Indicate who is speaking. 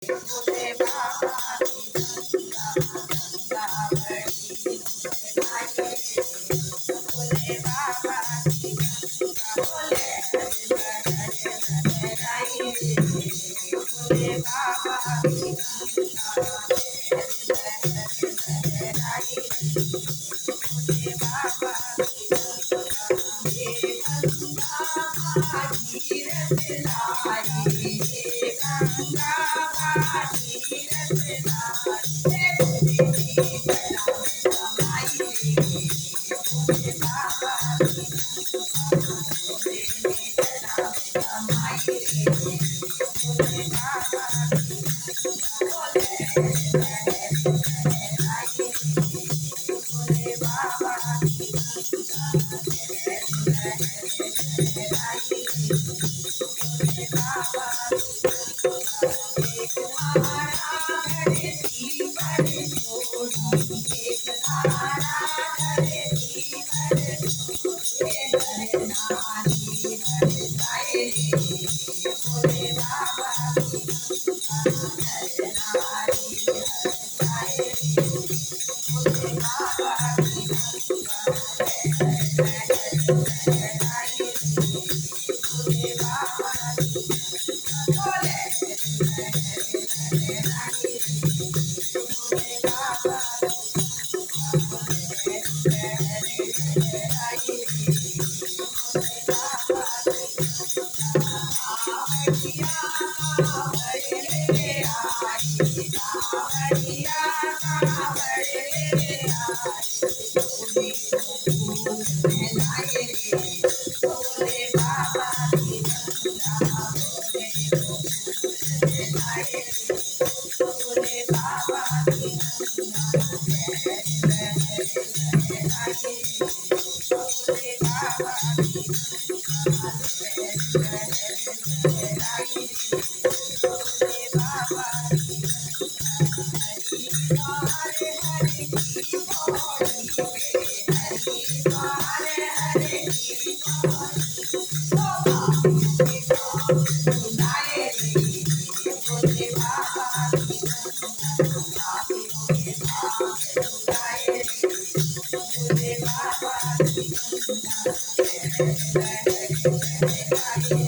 Speaker 1: भोले बाबा की गंगावली आए रे। भोले बाबा की बोले हरे हरे हरे राई रे। भोले बाबा की हरे हरे हरे राई रे। भोले बाबा की गंगा भागीरथ लाई गंगा भागीरथ लाई भोले जी जना में समाई रे। भोले बाबा की भोले जी जना में समाई रे। भोले बाबा की बोले हरे हरे लाई रे। भोले बाबा की हरे हरे लाई रे। भोले बाबा एक धारा धरती पर छोड़ी एक धारा धरती पर छोड़े नर नारी हर जाए रे। भोले बाबा की नर नारी हर जाए रे। भोले बाबा की हर हर हर रे। भोले बाबा की बोले हरे हरे राई रे। भोले बाबा बोले हरे हरे राई रे। भोले बाबा कावड़िया कावड़ ले आई कावड़िया कावड़ ले आई भोले फूल में लाए रे। भोले बाबा की गंगा भोले फूल में लाए रे। भोले बाबा की गंगा हरे हरे लाए रे। भोले बाबा की हरे हरे लाई रे। भोले बाबा की हरिद्वार हरि की पौड़ी पे हरिद्वार हरि की पौड़ी शोभा के काम बुलाए रे। भोले बाबा की शोभागियों के काम बुलाए रे। भोले बाबा की हरे हरे हरे लाई